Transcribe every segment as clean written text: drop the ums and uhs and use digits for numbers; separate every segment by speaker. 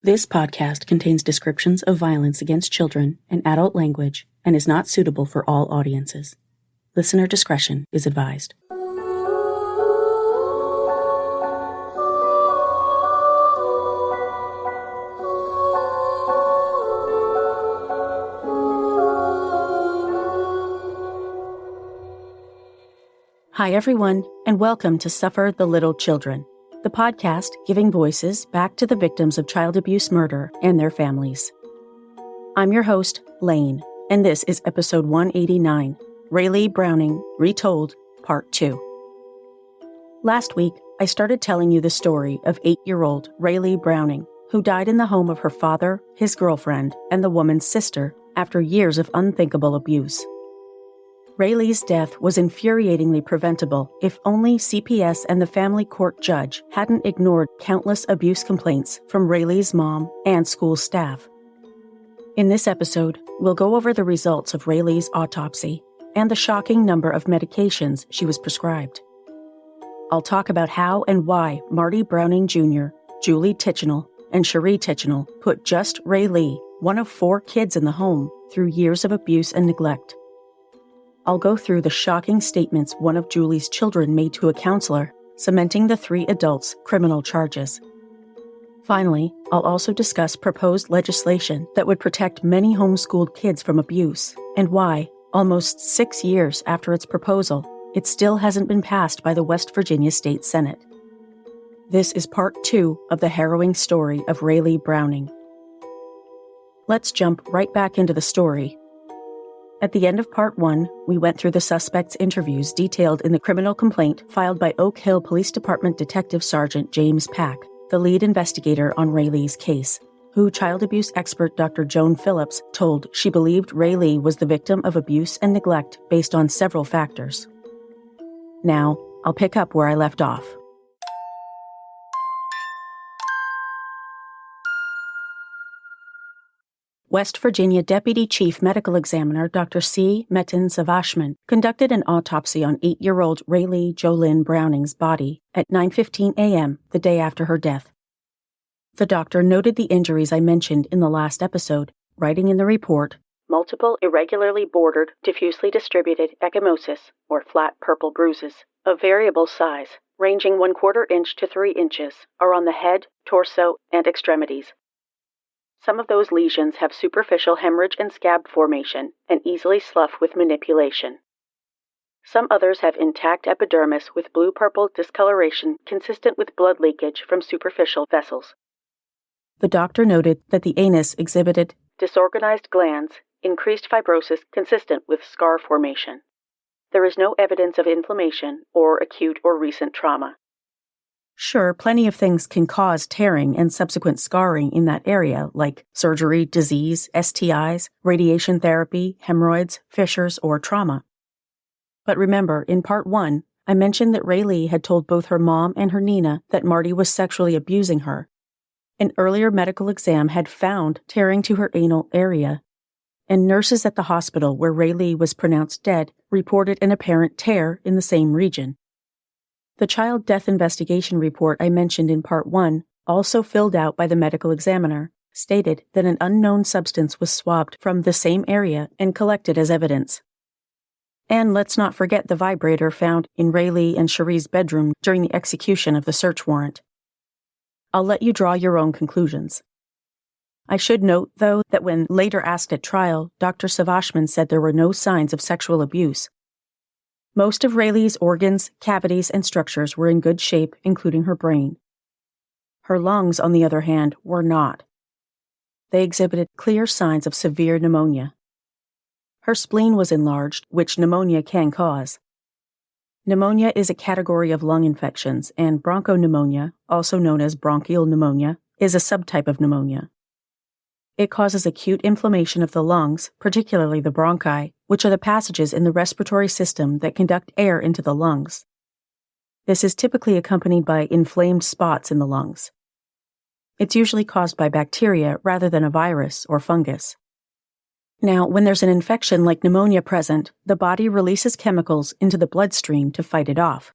Speaker 1: This podcast contains descriptions of violence against children and adult language and is not suitable for all audiences. Listener discretion is advised. Hi, everyone, and welcome to Suffer the Little Children, the podcast giving voices back to the victims of child abuse murder and their families. I'm your host, Lane, and this is episode 189, Raylee Browning, Retold, Part 2. Last week, I started telling you the story of 8-year-old Raylee Browning, who died in the home of her father, his girlfriend, and the woman's sister after years of unthinkable abuse. Raylee's death was infuriatingly preventable if only CPS and the family court judge hadn't ignored countless abuse complaints from Raylee's mom and school staff. In this episode, we'll go over the results of Raylee's autopsy and the shocking number of medications she was prescribed. I'll talk about how and why Marty Browning Jr., Julie Titchenell, and Sherie Titchenell put just Raylee, one of 4 kids in the home, through years of abuse and neglect. I'll go through the shocking statements one of Julie's children made to a counselor, cementing the 3 adults' criminal charges. Finally, I'll also discuss proposed legislation that would protect many homeschooled kids from abuse, and why, almost 6 years after its proposal, it still hasn't been passed by the West Virginia State Senate. This is part 2 of the harrowing story of Raylee Browning. Let's jump right back into the story. At the end of part 1, we went through the suspect's interviews detailed in the criminal complaint filed by Oak Hill Police Department Detective Sergeant James Pack, the lead investigator on Raylee's case, who child abuse expert Dr. Joan Phillips told she believed Raylee was the victim of abuse and neglect based on several factors. Now, I'll pick up where I left off. West Virginia Deputy Chief Medical Examiner Dr. C. Metin Savashman conducted an autopsy on 8-year-old Raylee Jolynn Browning's body at 9:15 a.m. the day after her death. The doctor noted the injuries I mentioned in the last episode, writing in the report, multiple irregularly bordered, diffusely distributed ecchymosis, or flat purple bruises, of variable size, ranging 1/4 inch to 3 inches, are on the head, torso, and extremities. Some of those lesions have superficial hemorrhage and scab formation and easily slough with manipulation. Some others have intact epidermis with blue-purple discoloration consistent with blood leakage from superficial vessels. The doctor noted that the anus exhibited disorganized glands, increased fibrosis consistent with scar formation. There is no evidence of inflammation or acute or recent trauma. Sure, plenty of things can cause tearing and subsequent scarring in that area, like surgery, disease, STIs, radiation therapy, hemorrhoids, fissures, or trauma. But remember, in part 1, I mentioned that Raylee had told both her mom and her Nina that Marty was sexually abusing her. An earlier medical exam had found tearing to her anal area, and nurses at the hospital where Raylee was pronounced dead reported an apparent tear in the same region. The child death investigation report I mentioned in part 1, also filled out by the medical examiner, stated that an unknown substance was swabbed from the same area and collected as evidence. And let's not forget the vibrator found in Raylee and Sherie's bedroom during the execution of the search warrant. I'll let you draw your own conclusions. I should note, though, that when later asked at trial, Dr. Savashman said there were no signs of sexual abuse. Most of Raylee's organs, cavities, and structures were in good shape, including her brain. Her lungs, on the other hand, were not. They exhibited clear signs of severe pneumonia. Her spleen was enlarged, which pneumonia can cause. Pneumonia is a category of lung infections, and bronchopneumonia, also known as bronchial pneumonia, is a subtype of pneumonia. It causes acute inflammation of the lungs, particularly the bronchi, which are the passages in the respiratory system that conduct air into the lungs. This is typically accompanied by inflamed spots in the lungs. It's usually caused by bacteria rather than a virus or fungus. Now, when there's an infection like pneumonia present, the body releases chemicals into the bloodstream to fight it off.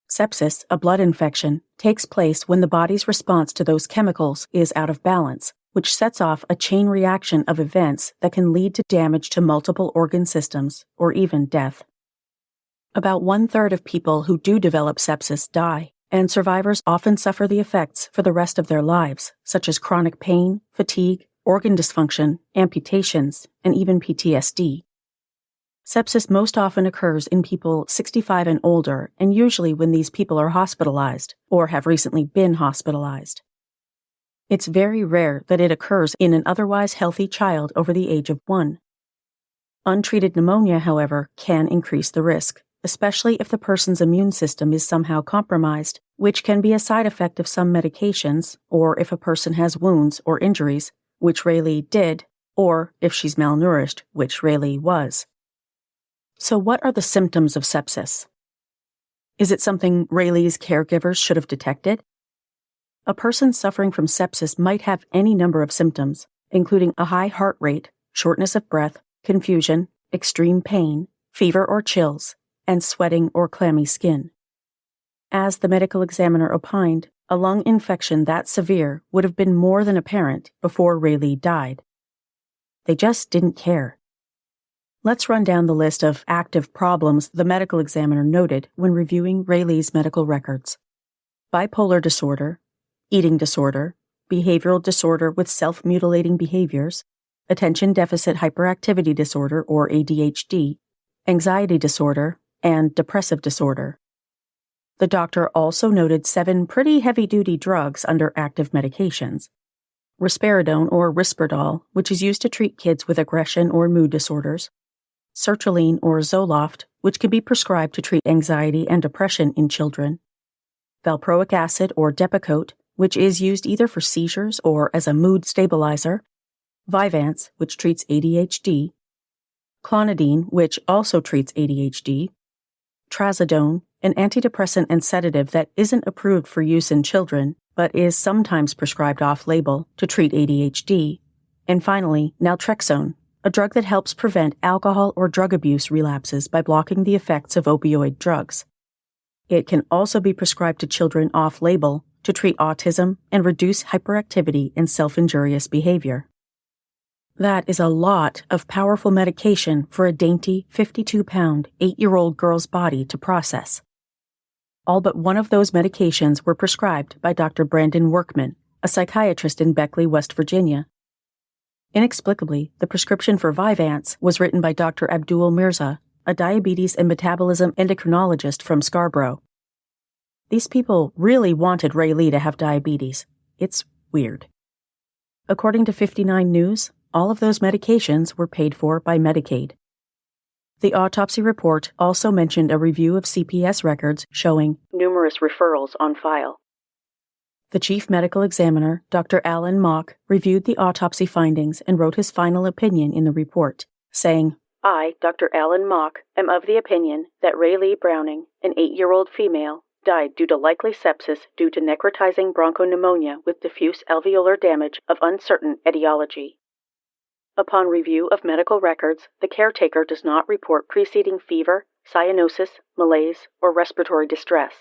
Speaker 1: Sepsis, a blood infection, takes place when the body's response to those chemicals is out of balance, which sets off a chain reaction of events that can lead to damage to multiple organ systems or even death. About 1/3 of people who do develop sepsis die, and survivors often suffer the effects for the rest of their lives, such as chronic pain, fatigue, organ dysfunction, amputations, and even PTSD. Sepsis most often occurs in people 65 and older, and usually when these people are hospitalized or have recently been hospitalized. It's very rare that it occurs in an otherwise healthy child over the age of 1. Untreated pneumonia, however, can increase the risk, especially if the person's immune system is somehow compromised, which can be a side effect of some medications, or if a person has wounds or injuries, which Raylee did, or if she's malnourished, which Raylee was. So what are the symptoms of sepsis? Is it something Raylee's caregivers should have detected? A person suffering from sepsis might have any number of symptoms, including a high heart rate, shortness of breath, confusion, extreme pain, fever or chills, and sweating or clammy skin. As the medical examiner opined, a lung infection that severe would have been more than apparent before Raylee died. They just didn't care. Let's run down the list of active problems the medical examiner noted when reviewing Raylee's medical records. Bipolar disorder, eating disorder, behavioral disorder with self-mutilating behaviors, attention deficit hyperactivity disorder or ADHD, anxiety disorder, and depressive disorder. The doctor also noted 7 pretty heavy-duty drugs under active medications. Risperidone or Risperdal, which is used to treat kids with aggression or mood disorders. Sertraline or Zoloft, which can be prescribed to treat anxiety and depression in children. Valproic acid or Depakote, which is used either for seizures or as a mood stabilizer. Vyvanse, which treats ADHD. Clonidine, which also treats ADHD. Trazodone, an antidepressant and sedative that isn't approved for use in children, but is sometimes prescribed off-label to treat ADHD. And finally, naltrexone, a drug that helps prevent alcohol or drug abuse relapses by blocking the effects of opioid drugs. It can also be prescribed to children off-label to treat autism and reduce hyperactivity and self-injurious behavior. That is a lot of powerful medication for a dainty 52-pound, 8-year-old girl's body to process. All but one of those medications were prescribed by Dr. Brandon Workman, a psychiatrist in Beckley, West Virginia. Inexplicably, the prescription for Vyvanse was written by Dr. Abdul Mirza, a diabetes and metabolism endocrinologist from Scarborough. These people really wanted Raylee to have diabetes. It's weird. According to 59 News, all of those medications were paid for by Medicaid. The autopsy report also mentioned a review of CPS records showing numerous referrals on file. The chief medical examiner, Dr. Alan Mock, reviewed the autopsy findings and wrote his final opinion in the report, saying, "I, Dr. Alan Mock, am of the opinion that Raylee Browning, an 8-year-old female, died due to likely sepsis due to necrotizing bronchopneumonia with diffuse alveolar damage of uncertain etiology. Upon review of medical records, the caretaker does not report preceding fever, cyanosis, malaise, or respiratory distress.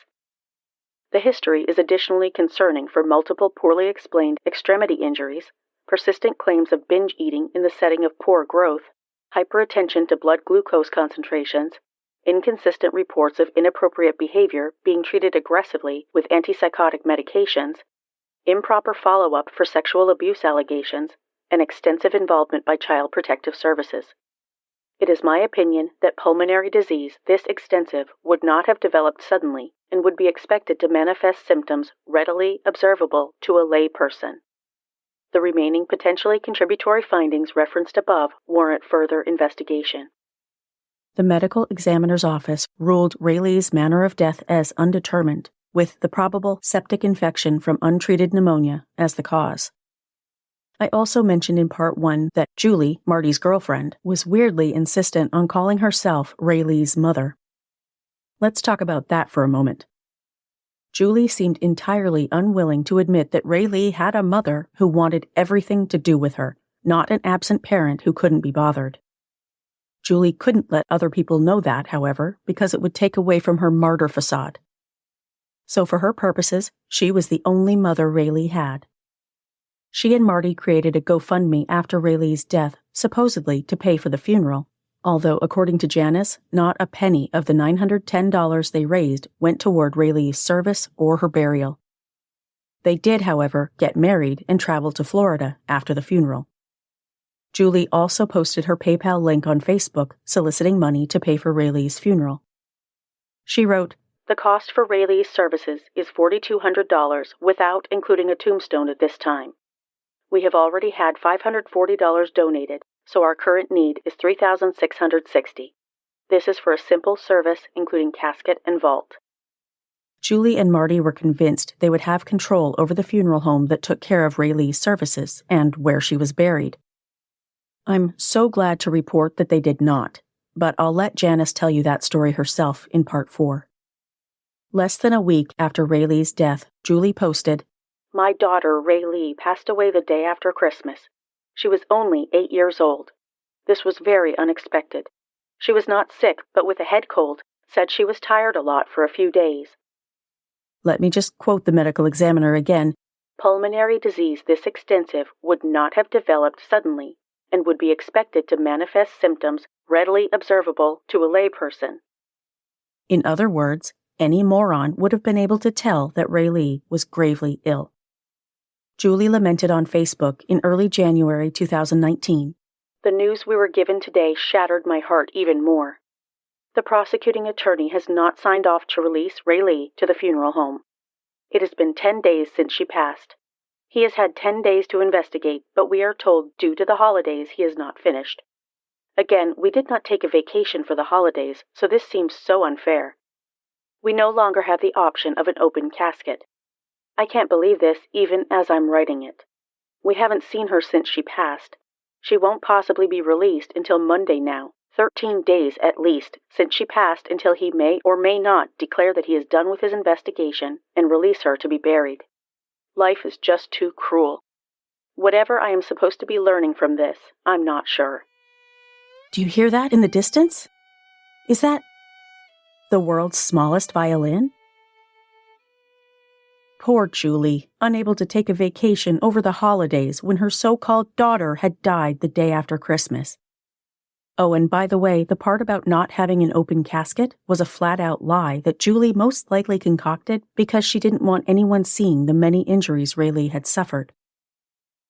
Speaker 1: The history is additionally concerning for multiple poorly explained extremity injuries, persistent claims of binge eating in the setting of poor growth, hyperattention to blood glucose concentrations, inconsistent reports of inappropriate behavior being treated aggressively with antipsychotic medications, improper follow-up for sexual abuse allegations, and extensive involvement by Child Protective Services. It is my opinion that pulmonary disease this extensive would not have developed suddenly and would be expected to manifest symptoms readily observable to a lay person. The remaining potentially contributory findings referenced above warrant further investigation." The medical examiner's office ruled Raylee's manner of death as undetermined, with the probable septic infection from untreated pneumonia as the cause. I also mentioned in Part 1 that Julie, Marty's girlfriend, was weirdly insistent on calling herself Raylee's mother. Let's talk about that for a moment. Julie seemed entirely unwilling to admit that Raylee had a mother who wanted everything to do with her, not an absent parent who couldn't be bothered. Julie couldn't let other people know that, however, because it would take away from her martyr facade. So for her purposes, she was the only mother Raylee had. She and Marty created a GoFundMe after Raylee's death, supposedly to pay for the funeral, although according to Janice, not a penny of the $910 they raised went toward Raylee's service or her burial. They did, however, get married and travel to Florida after the funeral. Julie also posted her PayPal link on Facebook soliciting money to pay for Raylee's funeral. She wrote, "The cost for Raylee's services is $4,200 without including a tombstone at this time. We have already had $540 donated, so our current need is $3,660. This is for a simple service including casket and vault." Julie and Marty were convinced they would have control over the funeral home that took care of Raylee's services and where she was buried. I'm so glad to report that they did not, but I'll let Janice tell you that story herself in Part 4. Less than a week after Raylee's death, Julie posted, "My daughter, Raylee, passed away the day after Christmas. She was only 8 years old. This was very unexpected. She was not sick, but with a head cold, said she was tired a lot for a few days." Let me just quote the medical examiner again. "Pulmonary disease this extensive would not have developed suddenly and would be expected to manifest symptoms readily observable to a layperson." In other words, any moron would have been able to tell that Raylee was gravely ill. Julie lamented on Facebook in early January 2019, "The news we were given today shattered my heart even more. The prosecuting attorney has not signed off to release Raylee to the funeral home. It has been 10 days since she passed. He has had 10 days to investigate, but we are told due to the holidays he has not finished. Again, we did not take a vacation for the holidays, so this seems so unfair. We no longer have the option of an open casket. I can't believe this even as I'm writing it. We haven't seen her since she passed. She won't possibly be released until Monday now, 13 days at least since she passed until he may or may not declare that he is done with his investigation and release her to be buried. Life is just too cruel. Whatever I am supposed to be learning from this, I'm not sure." Do you hear that in the distance? Is that the world's smallest violin? Poor Julie, unable to take a vacation over the holidays when her so-called daughter had died the day after Christmas. Oh, and by the way, the part about not having an open casket was a flat-out lie that Julie most likely concocted because she didn't want anyone seeing the many injuries Raylee had suffered.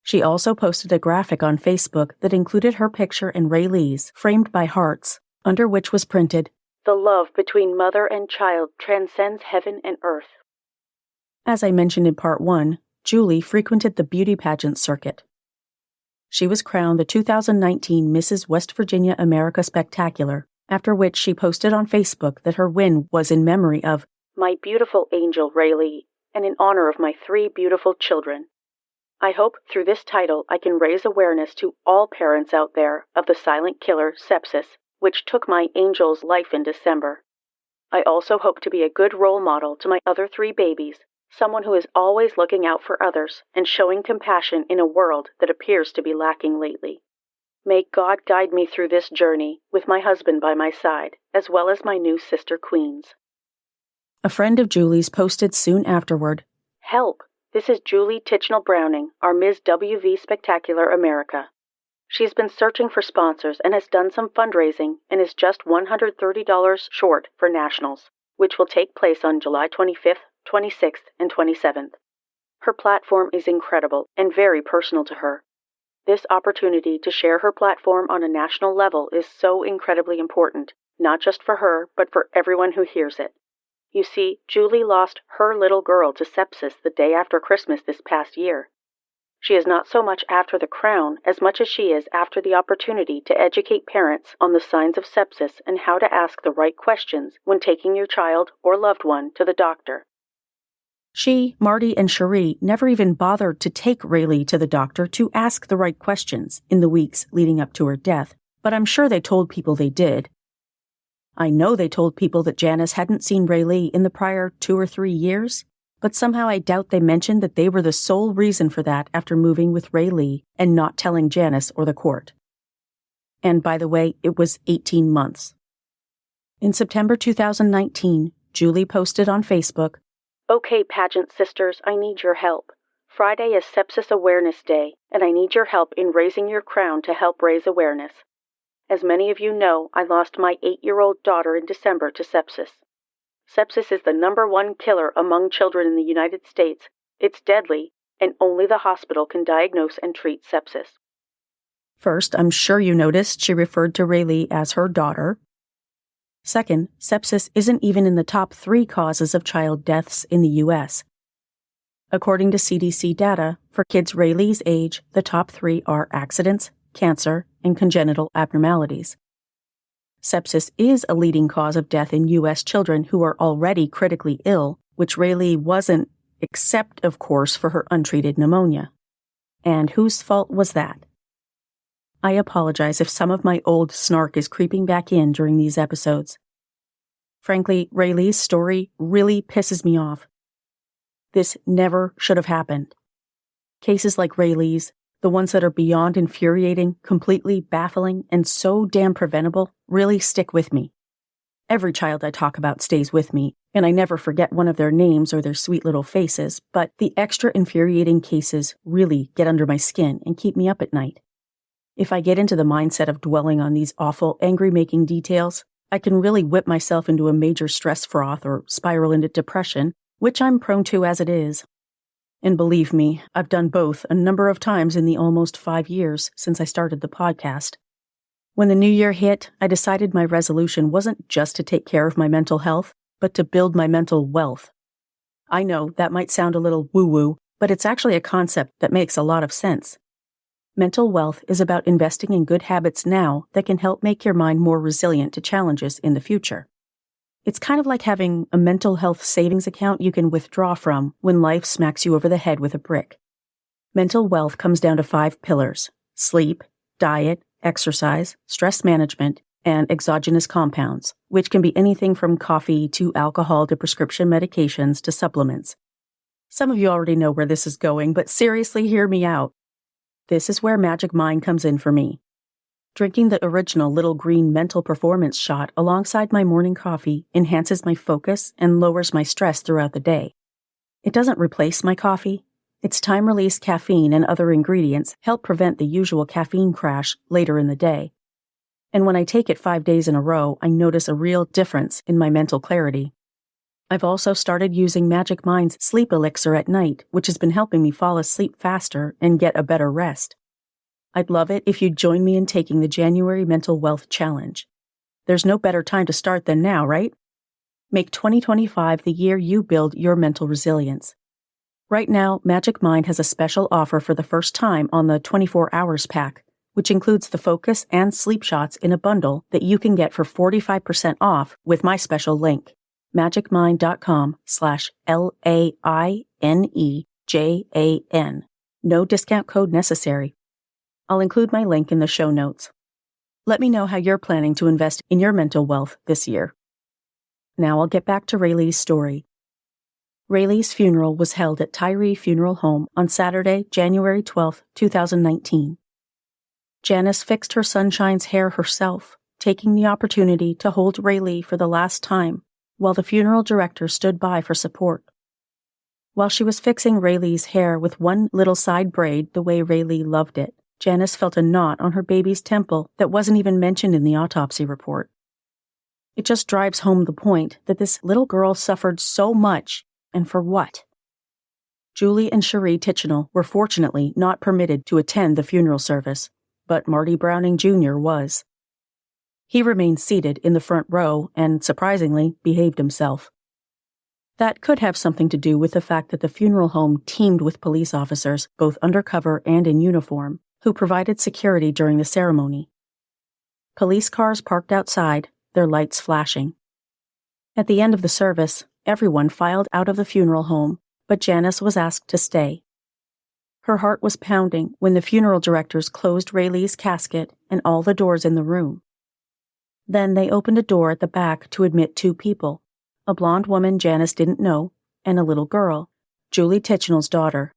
Speaker 1: She also posted a graphic on Facebook that included her picture and Raylee's, framed by hearts, under which was printed, "The love between mother and child transcends heaven and earth." As I mentioned in Part 1, Julie frequented the beauty pageant circuit. She was crowned the 2019 Mrs. West Virginia America Spectacular, after which she posted on Facebook that her win was in memory of "my beautiful angel Raylee, and in honor of my 3 beautiful children. I hope through this title I can raise awareness to all parents out there of the silent killer Sepsis, which took my angel's life in December. I also hope to be a good role model to my other 3 babies, someone who is always looking out for others and showing compassion in a world that appears to be lacking lately. May God guide me through this journey with my husband by my side, as well as my new sister queens." A friend of Julie's posted soon afterward, "Help! This is Sherie Titchenell Browning, our Ms. WV Spectacular America. She's been searching for sponsors and has done some fundraising and is just $130 short for Nationals, which will take place on July 25th, 26th, and 27th. Her platform is incredible and very personal to her. This opportunity to share her platform on a national level is so incredibly important, not just for her, but for everyone who hears it. You see, Julie lost her little girl to sepsis the day after Christmas this past year. She is not so much after the crown as much as she is after the opportunity to educate parents on the signs of sepsis and how to ask the right questions when taking your child or loved one to the doctor." She, Marty, and Sherie never even bothered to take Raylee to the doctor to ask the right questions in the weeks leading up to her death, but I'm sure they told people they did. I know they told people that Janice hadn't seen Raylee in the prior 2 or 3 years, but somehow I doubt they mentioned that they were the sole reason for that after moving with Raylee and not telling Janice or the court. And by the way, it was 18 months. In September 2019, Julie posted on Facebook, Okay, pageant sisters, I need your help. Friday is Sepsis Awareness Day, and I need your help in raising your crown to help raise awareness. As many of you know, I lost my 8-year-old daughter in December to sepsis. Sepsis is the #1 killer among children in the United States. It's deadly, and only the hospital can diagnose and treat sepsis. First, I'm sure you noticed she referred to Raylee as her daughter. Second, sepsis isn't even in the top 3 causes of child deaths in the U.S. According to CDC data, for kids Raylee's age, the top 3 are accidents, cancer, and congenital abnormalities. Sepsis is a leading cause of death in U.S. children who are already critically ill, which Raylee wasn't, except, of course, for her untreated pneumonia. And whose fault was that? I apologize if some of my old snark is creeping back in during these episodes. Frankly, Raylee's story really pisses me off. This never should have happened. Cases like Raylee's, the ones that are beyond infuriating, completely baffling, and so damn preventable, really stick with me. Every child I talk about stays with me, and I never forget one of their names or their sweet little faces, but the extra infuriating cases really get under my skin and keep me up at night. If I get into the mindset of dwelling on these awful, angry-making details, I can really whip myself into a major stress froth or spiral into depression, which I'm prone to as it is. And believe me, I've done both a number of times in the almost 5 years since I started the podcast. When the new year hit, I decided my resolution wasn't just to take care of my mental health, but to build my mental wealth. I know that might sound a little woo-woo, but it's actually a concept that makes a lot of sense. Mental wealth is about investing in good habits now that can help make your mind more resilient to challenges in the future. It's kind of like having a mental health savings account you can withdraw from when life smacks you over the head with a brick. Mental wealth comes down to 5 pillars: sleep, diet, exercise, stress management, and exogenous compounds, which can be anything from coffee to alcohol to prescription medications to supplements. Some of you already know where this is going, but seriously, hear me out. This is where Magic Mind comes in for me. Drinking the original little green mental performance shot alongside my morning coffee enhances my focus and lowers my stress throughout the day. It doesn't replace my coffee. Its time-release caffeine and other ingredients help prevent the usual caffeine crash later in the day. And when I take it 5 days in a row, I notice a real difference in my mental clarity. I've also started using Magic Mind's sleep elixir at night, which has been helping me fall asleep faster and get a better rest. I'd love it if you'd join me in taking the January Mental Wealth Challenge. There's no better time to start than now, right? Make 2025 the year you build your mental resilience. Right now, Magic Mind has a special offer for the first time on the 24 Hours Pack, which includes the focus and sleep shots in a bundle that you can get for 45% off with my special link. magicmind.com/LAINEJAN. No discount code necessary. I'll include my link in the show notes. Let me know how you're planning to invest in your mental wealth this year. Now I'll get back to Raylee's story. Raylee's funeral was held at Tyree Funeral Home on Saturday, January 12, 2019. Janice fixed her sunshine's hair herself, taking the opportunity to hold Raylee for the last time, while the funeral director stood by for support. While she was fixing Raylee's hair with one little side braid the way Raylee loved it, Janice felt a knot on her baby's temple that wasn't even mentioned in the autopsy report. It just drives home the point that this little girl suffered so much, and for what? Julie and Sherie Titchenell were fortunately not permitted to attend the funeral service, but Marty Browning Jr. was. He remained seated in the front row and, surprisingly, behaved himself. That could have something to do with the fact that the funeral home teamed with police officers, both undercover and in uniform, who provided security during the ceremony. Police cars parked outside, their lights flashing. At the end of the service, everyone filed out of the funeral home, but Janice was asked to stay. Her heart was pounding when the funeral directors closed Raylee's casket and all the doors in the room. Then they opened a door at the back to admit 2 people, a blonde woman Janice didn't know, and a little girl, Julie Titchenell's daughter.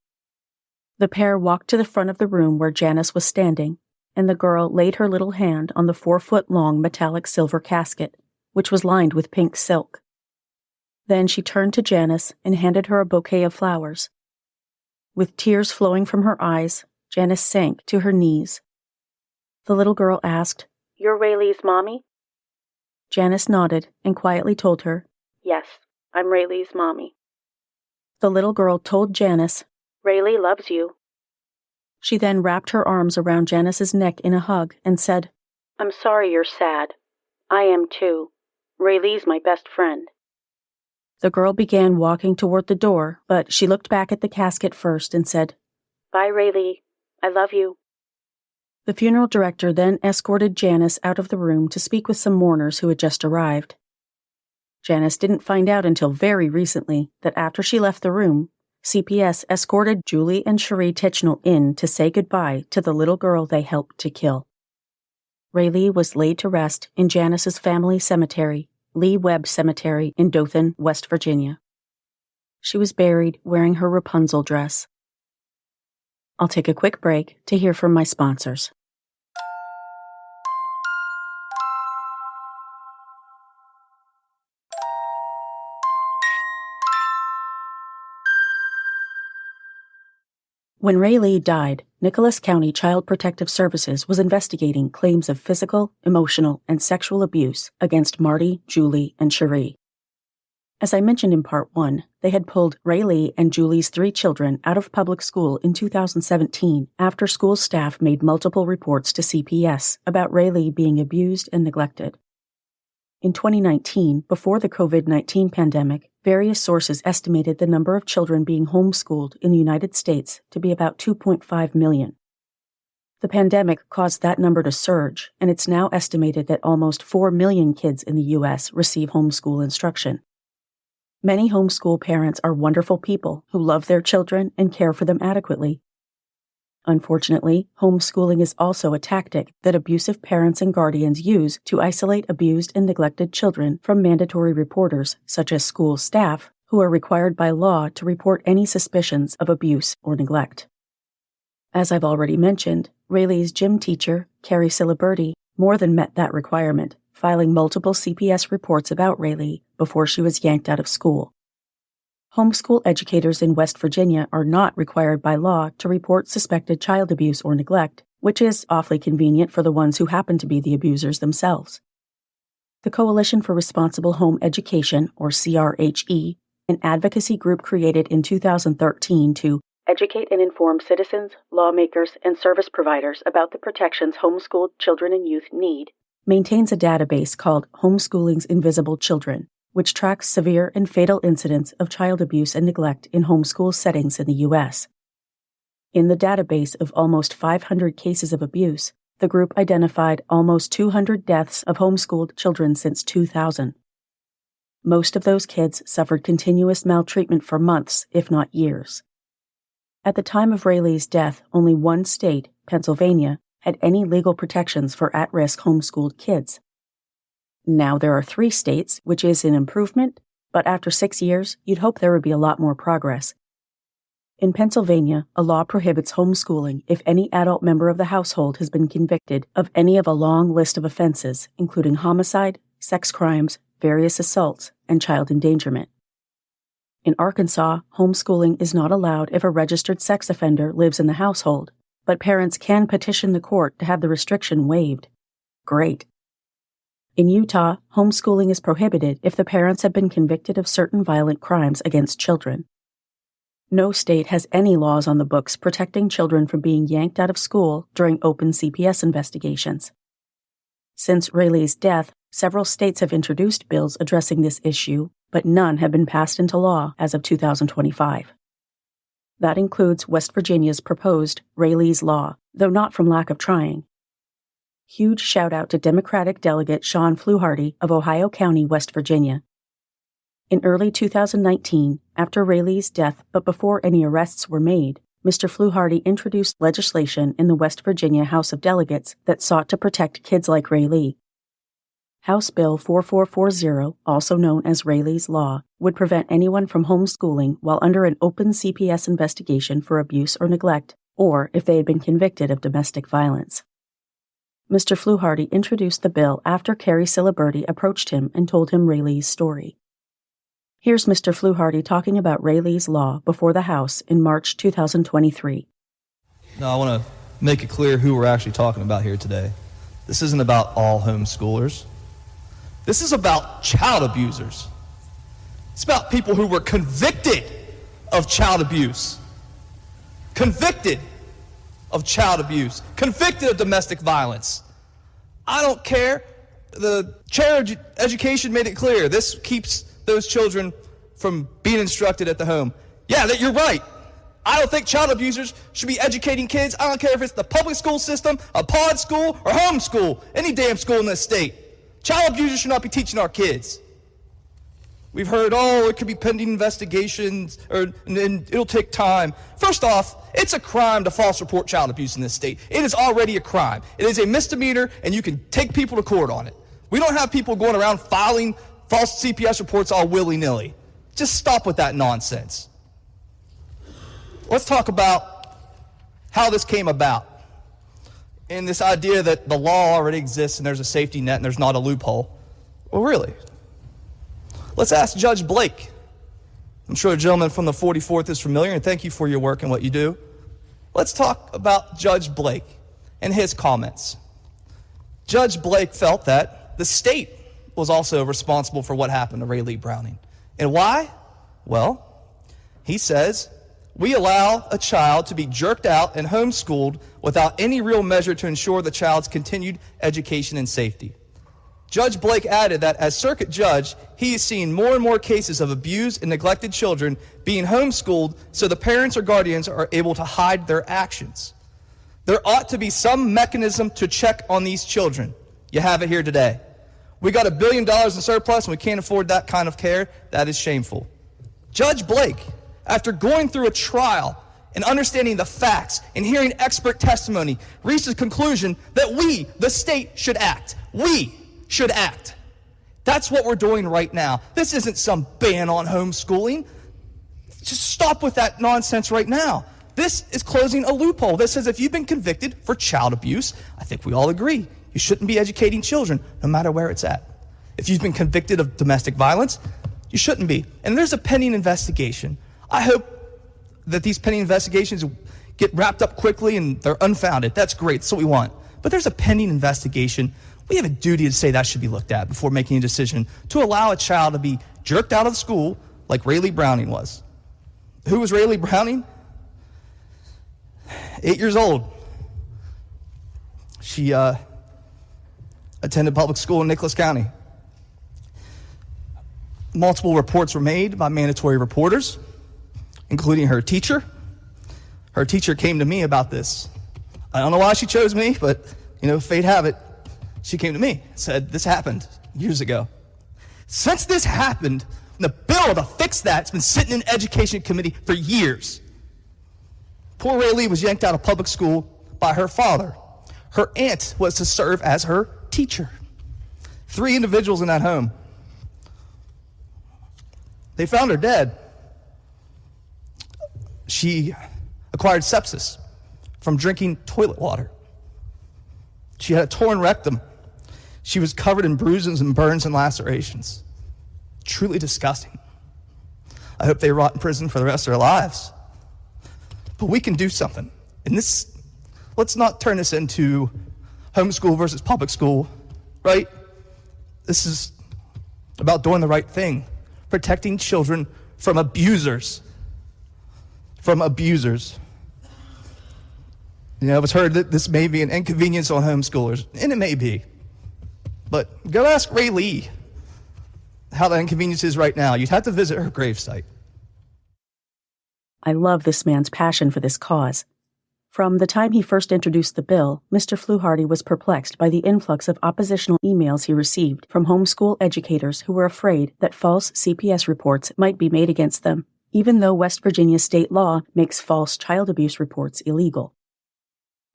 Speaker 1: The pair walked to the front of the room where Janice was standing, and the girl laid her little hand on the 4-foot-long metallic silver casket, which was lined with pink silk. Then she turned to Janice and handed her a bouquet of flowers. With tears flowing from her eyes, Janice sank to her knees. The little girl asked, "You're Raylee's mommy?" Janice nodded and quietly told her, "Yes, I'm Raylee's mommy." The little girl told Janice, "Raylee loves you." She then wrapped her arms around Janice's neck in a hug and said, "I'm sorry you're sad. I am too. Raylee's my best friend." The girl began walking toward the door, but she looked back at the casket first and said, "Bye, Raylee. I love you." The funeral director then escorted Janice out of the room to speak with some mourners who had just arrived. Janice didn't find out until very recently that after she left the room, CPS escorted Julie and Sherie Titchenell in to say goodbye to the little girl they helped to kill. Raylee was laid to rest in Janice's family cemetery, Lee Webb Cemetery in Dothan, West Virginia. She was buried wearing her Rapunzel dress. I'll take a quick break to hear from my sponsors. When Raylee died, Nicholas County Child Protective Services was investigating claims of physical, emotional, and sexual abuse against Marty, Julie, and Sherie. As I mentioned in Part 1, they had pulled Raylee and Julie's 3 children out of public school in 2017 after school staff made multiple reports to CPS about Raylee being abused and neglected. In 2019, before the COVID-19 pandemic, various sources estimated the number of children being homeschooled in the United States to be about 2.5 million. The pandemic caused that number to surge, and it's now estimated that almost 4 million kids in the U.S. receive homeschool instruction. Many homeschool parents are wonderful people who love their children and care for them adequately. Unfortunately, homeschooling is also a tactic that abusive parents and guardians use to isolate abused and neglected children from mandatory reporters, such as school staff, who are required by law to report any suspicions of abuse or neglect. As I've already mentioned, Raylee's gym teacher, Caregiver Ciliberti, more than met that requirement, filing multiple CPS reports about Raylee before she was yanked out of school. Homeschool educators in West Virginia are not required by law to report suspected child abuse or neglect, which is awfully convenient for the ones who happen to be the abusers themselves. The Coalition for Responsible Home Education, or CRHE, an advocacy group created in 2013 to educate and inform citizens, lawmakers, and service providers about the protections homeschooled children and youth need, maintains a database called Homeschooling's Invisible Children, which tracks severe and fatal incidents of child abuse and neglect in homeschool settings in the U.S. In the database of almost 500 cases of abuse, the group identified almost 200 deaths of homeschooled children since 2000. Most of those kids suffered continuous maltreatment for months, if not years. At the time of Raylee's death, only one state, Pennsylvania, had any legal protections for at-risk homeschooled kids. Now there are 3 states, which is an improvement, but after 6 years, you'd hope there would be a lot more progress. In Pennsylvania, a law prohibits homeschooling if any adult member of the household has been convicted of any of a long list of offenses, including homicide, sex crimes, various assaults, and child endangerment. In Arkansas, homeschooling is not allowed if a registered sex offender lives in the household, but parents can petition the court to have the restriction waived. Great. In Utah, homeschooling is prohibited if the parents have been convicted of certain violent crimes against children. No state has any laws on the books protecting children from being yanked out of school during open CPS investigations. Since Raylee's death, several states have introduced bills addressing this issue, but none have been passed into law as of 2025. That includes West Virginia's proposed Raylee's Law, though not from lack of trying. Huge shout-out to Democratic Delegate Sean Fluharty of Ohio County, West Virginia. In early 2019, after Raylee's death but before any arrests were made, Mr. Fluharty introduced legislation in the West Virginia House of Delegates that sought to protect kids like Raylee. House Bill 4440, also known as Raylee's Law, would prevent anyone from homeschooling while under an open CPS investigation for abuse or neglect, or if they had been convicted of domestic violence. Mr. Fluharty introduced the bill after Caregiver Ciliberti approached him and told him Raylee's story. Here's Mr. Fluharty talking about Raylee's law before the House in March 2023.
Speaker 2: Now, I want to make it clear who we're actually talking about here today. This isn't about all homeschoolers. This is about child abusers. It's about people who were convicted of child abuse. Convicted of child abuse. Convicted of domestic violence. I don't care. The chair of education made it clear. This keeps those children from being instructed at the home. Yeah, you're right. I don't think child abusers should be educating kids. I don't care if it's the public school system, a pod school, or homeschool. Any damn school in this state. Child abusers should not be teaching our kids. We've heard, it could be pending investigations, and it'll take time. First off, it's a crime to false report child abuse in this state. It is already a crime. It is a misdemeanor, and you can take people to court on it. We don't have people going around filing false CPS reports all willy-nilly. Just stop with that nonsense. Let's talk about how this came about. And this idea that the law already exists and there's a safety net and there's not a loophole. Well, really? Let's ask Judge Blake. I'm sure a gentleman from the 44th is familiar, and thank you for your work and what you do. Let's talk about Judge Blake and his comments. Judge Blake felt that the state was also responsible for what happened to Raylee Browning. And why? Well, he says, we allow a child to be jerked out and homeschooled without any real measure to ensure the child's continued education and safety. Judge Blake added that as circuit judge, he is seeing more and more cases of abused and neglected children being homeschooled so the parents or guardians are able to hide their actions. There ought to be some mechanism to check on these children. You have it here today. We got $1 billion in surplus and we can't afford that kind of care. That is shameful. Judge Blake, after going through a trial and understanding the facts and hearing expert testimony, reached the conclusion that we, the state, should act. We should act. That's what we're doing right now. This isn't some ban on homeschooling. Just stop with that nonsense right now. This is closing a loophole. This says if you've been convicted for child abuse, I think we all agree, you shouldn't be educating children, no matter where it's at. If you've been convicted of domestic violence, you shouldn't be. And there's a pending investigation. I hope that these pending investigations get wrapped up quickly and they're unfounded. That's great. That's what we want. But there's a pending investigation. We have a duty to say that should be looked at before making a decision to allow a child to be jerked out of school like Raylee Browning was. Who was Raylee Browning? 8 years old. She attended public school in Nicholas County. Multiple reports were made by mandatory reporters, including her teacher. Her teacher came to me about this. I don't know why she chose me, but, fate have it. She came to me and said, this happened years ago. Since this happened, the bill to fix that's been sitting in education committee for years. Poor Raylee was yanked out of public school by her father. Her aunt was to serve as her teacher. 3 individuals in that home. They found her dead. She acquired sepsis from drinking toilet water. She had a torn rectum. She was covered in bruises and burns and lacerations. Truly disgusting. I hope they rot in prison for the rest of their lives. But we can do something. And let's not turn this into homeschool versus public school, right? This is about doing the right thing. Protecting children from abusers. From abusers. It was heard that this may be an inconvenience on homeschoolers, and it may be. But go ask Raylee how that inconvenience is right now. You'd have to visit her gravesite.
Speaker 1: I love this man's passion for this cause. From the time he first introduced the bill, Mr. Fluharty was perplexed by the influx of oppositional emails he received from homeschool educators who were afraid that false CPS reports might be made against them, even though West Virginia state law makes false child abuse reports illegal.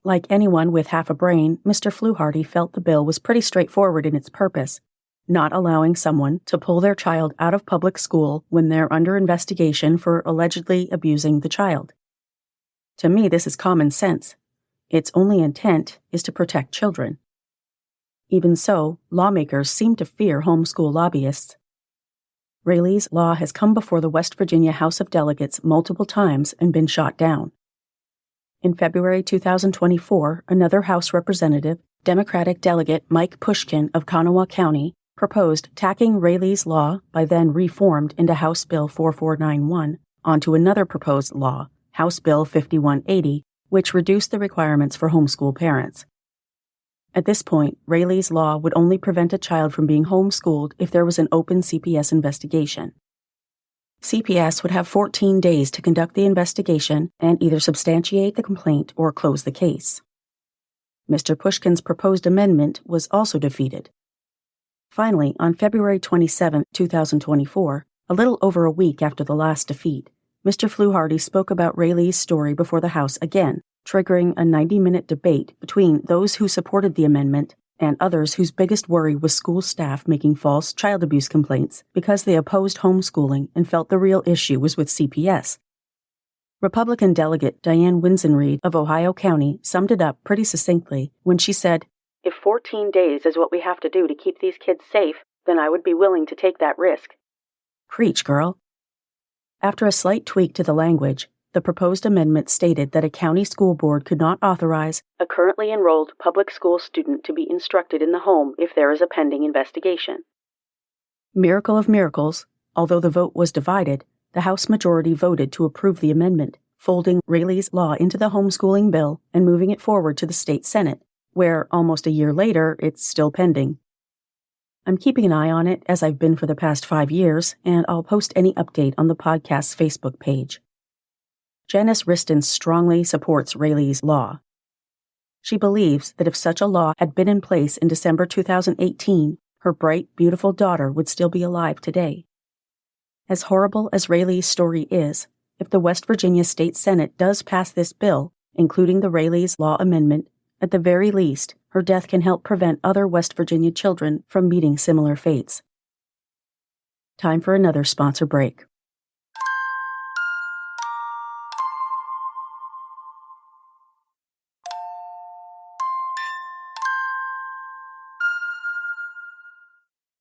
Speaker 1: Like anyone with half a brain, Mr. Fluharty felt the bill was pretty straightforward in its purpose, not allowing someone to pull their child out of public school when they're under investigation for allegedly abusing the child. To me, this is common sense. Its only intent is to protect children. Even so, lawmakers seem to fear homeschool lobbyists. Raylee's law has come before the West Virginia House of Delegates multiple times and been shot down. In February 2024, another House representative, Democratic delegate Mike Pushkin of Kanawha County, proposed tacking Raylee's law, by then reformed into House Bill 4491, onto another proposed law, House Bill 5180, which reduced the requirements for homeschool parents. At this point, Raylee's law would only prevent a child from being homeschooled if there was an open CPS investigation. CPS would have 14 days to conduct the investigation and either substantiate the complaint or close the case. Mr. Pushkin's proposed amendment was also defeated. Finally, on February 27, 2024, a little over a week after the last defeat, Mr. Fluharty spoke about Raylee's story before the House again, triggering a 90-minute debate between those who supported the amendment and others whose biggest worry was school staff making false child abuse complaints because they opposed homeschooling and felt the real issue was with CPS. Republican delegate Diane Winsenreed of Ohio County summed it up pretty succinctly when she said, "If 14 days is what we have to do to keep these kids safe, then I would be willing to take that risk." Preach, girl. After a slight tweak to the language, the proposed amendment stated that a county school board could not authorize a currently enrolled public school student to be instructed in the home if there is a pending investigation. Miracle of miracles, although the vote was divided, the House majority voted to approve the amendment, folding Raylee's law into the homeschooling bill and moving it forward to the state Senate, where, almost a year later, it's still pending. I'm keeping an eye on it, as I've been for the past 5 years, and I'll post any update on the podcast's Facebook page. Janice Riston strongly supports Raylee's law. She believes that if such a law had been in place in December 2018, her bright, beautiful daughter would still be alive today. As horrible as Raylee's story is, if the West Virginia State Senate does pass this bill, including the Raylee's law amendment, at the very least, her death can help prevent other West Virginia children from meeting similar fates. Time for another sponsor break.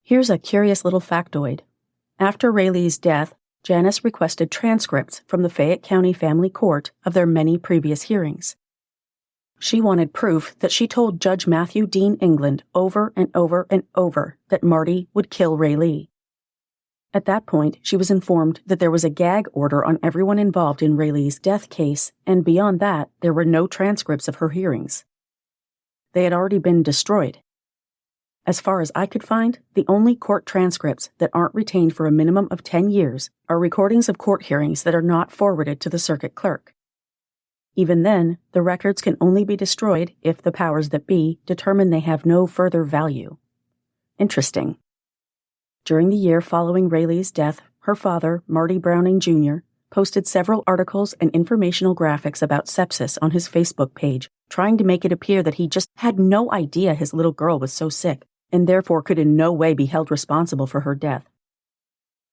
Speaker 1: Here's a curious little factoid. After Raylee's death, Janice requested transcripts from the Fayette County Family Court of their many previous hearings. She wanted proof that she told Judge Matthew Dean England over and over and over that Marty would kill Raylee. At that point, she was informed that there was a gag order on everyone involved in Raylee's death case, and beyond that, there were no transcripts of her hearings. They had already been destroyed. As far as I could find, the only court transcripts that aren't retained for a minimum of 10 years are recordings of court hearings that are not forwarded to the circuit clerk. Even then, the records can only be destroyed if the powers that be determine they have no further value. Interesting. During the year following Raylee's death, her father, Marty Browning Jr., posted several articles and informational graphics about sepsis on his Facebook page, trying to make it appear that he just had no idea his little girl was so sick, and therefore could in no way be held responsible for her death.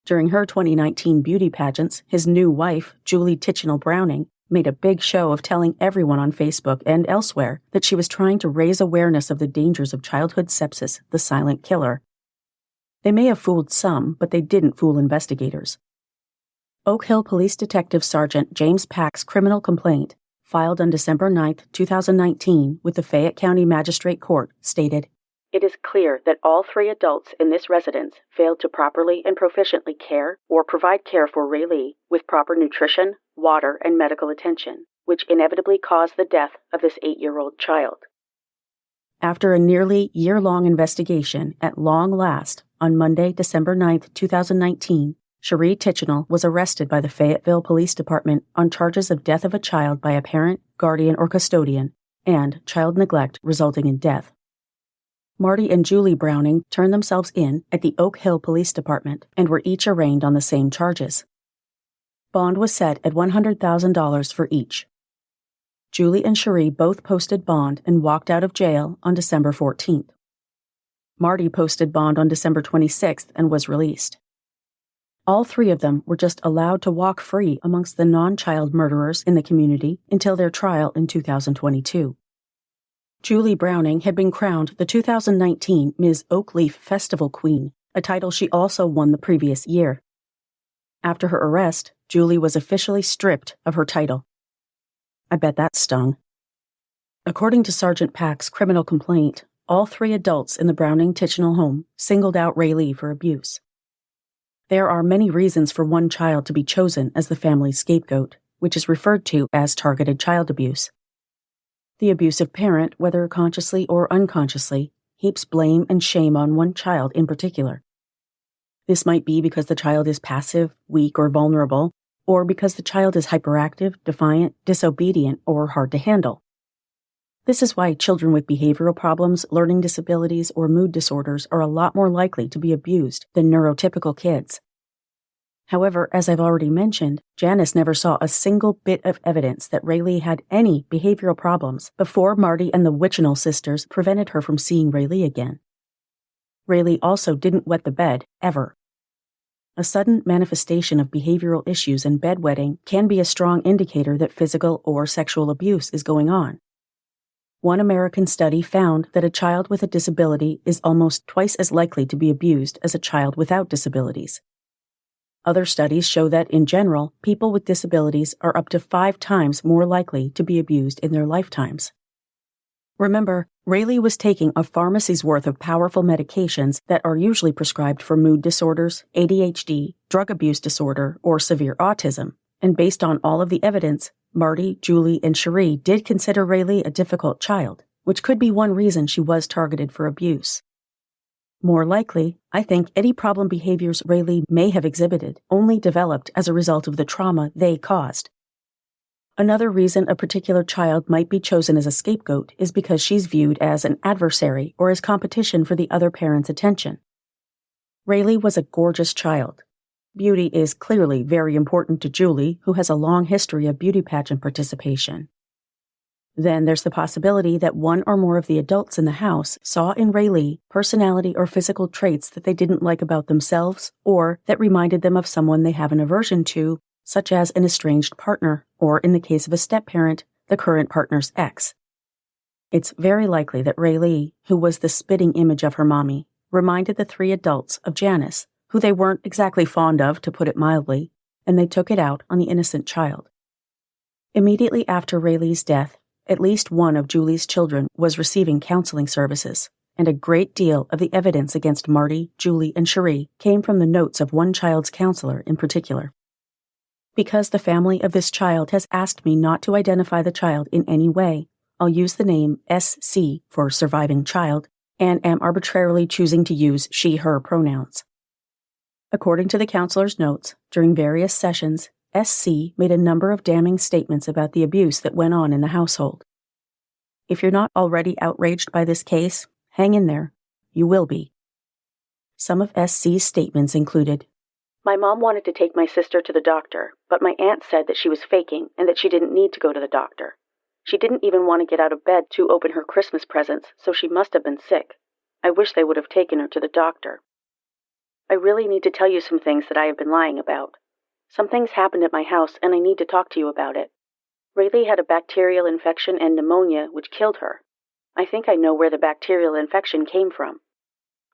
Speaker 1: During her 2019 beauty pageants, his new wife, Sherie Titchenell Browning, made a big show of telling everyone on Facebook and elsewhere that she was trying to raise awareness of the dangers of childhood sepsis, the silent killer. They may have fooled some, but they didn't fool investigators. Oak Hill Police Detective Sergeant James Pack's criminal complaint, filed on December 9, 2019, with the Fayette County Magistrate Court, stated, "It is clear that all 3 adults in this residence failed to properly and proficiently care or provide care for Raylee with proper nutrition, water, and medical attention, which inevitably caused the death of this 8-year-old child." After a nearly year-long investigation, at long last, on Monday, December 9, 2019, Sherie Titchenell was arrested by the Fayetteville Police Department on charges of death of a child by a parent, guardian, or custodian, and child neglect resulting in death. Marty and Julie Browning turned themselves in at the Oak Hill Police Department and were each arraigned on the same charges. Bond was set at $100,000 for each. Julie and Sherie both posted bond and walked out of jail on December 14th. Marty posted bond on December 26th and was released. All 3 of them were just allowed to walk free amongst the non-child murderers in the community until their trial in 2022. Julie Browning had been crowned the 2019 Ms. Oakleaf Festival Queen, a title she also won the previous year. After her arrest, Julie was officially stripped of her title. I bet that stung. According to Sergeant Pack's criminal complaint, all 3 adults in the Browning Titchenell home singled out Raylee for abuse. There are many reasons for one child to be chosen as the family's scapegoat, which is referred to as targeted child abuse. The abusive parent, whether consciously or unconsciously, heaps blame and shame on one child in particular. This might be because the child is passive, weak, or vulnerable, or because the child is hyperactive, defiant, disobedient, or hard to handle. This is why children with behavioral problems, learning disabilities, or mood disorders are a lot more likely to be abused than neurotypical kids. However, as I've already mentioned, Janice never saw a single bit of evidence that Raylee had any behavioral problems before Marty and the Titchenell sisters prevented her from seeing Raylee again. Raylee also didn't wet the bed, ever. A sudden manifestation of behavioral issues and bedwetting can be a strong indicator that physical or sexual abuse is going on. One American study found that a child with a disability is almost twice as likely to be abused as a child without disabilities. Other studies show that, in general, people with disabilities are up to 5 times more likely to be abused in their lifetimes. Remember, Raylee was taking a pharmacy's worth of powerful medications that are usually prescribed for mood disorders, ADHD, drug abuse disorder, or severe autism, and based on all of the evidence, Marty, Julie, and Sherie did consider Raylee a difficult child, which could be one reason she was targeted for abuse. More likely, I think any problem behaviors Raylee may have exhibited only developed as a result of the trauma they caused. Another reason a particular child might be chosen as a scapegoat is because she's viewed as an adversary or as competition for the other parent's attention. Raylee was a gorgeous child. Beauty is clearly very important to Julie, who has a long history of beauty pageant participation. Then there's the possibility that one or more of the adults in the house saw in Raylee personality or physical traits that they didn't like about themselves or that reminded them of someone they have an aversion to, such as an estranged partner, or in the case of a step-parent, the current partner's ex. It's very likely that Raylee, who was the spitting image of her mommy, reminded the 3 adults of Janice, who they weren't exactly fond of, to put it mildly, and they took it out on the innocent child. Immediately after Raylee's death, at least one of Julie's children was receiving counseling services, and a great deal of the evidence against Marty, Julie, and Sherie came from the notes of one child's counselor in particular. Because the family of this child has asked me not to identify the child in any way, I'll use the name SC for surviving child, and am arbitrarily choosing to use she/her pronouns. According to the counselor's notes, during various sessions, SC made a number of damning statements about the abuse that went on in the household. If you're not already outraged by this case, hang in there. You will be. Some of SC's statements included, "My mom wanted to take my sister to the doctor, but my aunt said that she was faking and that she didn't need to go to the doctor. She didn't even want to get out of bed to open her Christmas presents, so she must have been sick. I wish they would have taken her to the doctor. I really need to tell you some things that I have been lying about. Some things happened at my house, and I need to talk to you about it. Raylee had a bacterial infection and pneumonia, which killed her. I think I know where the bacterial infection came from.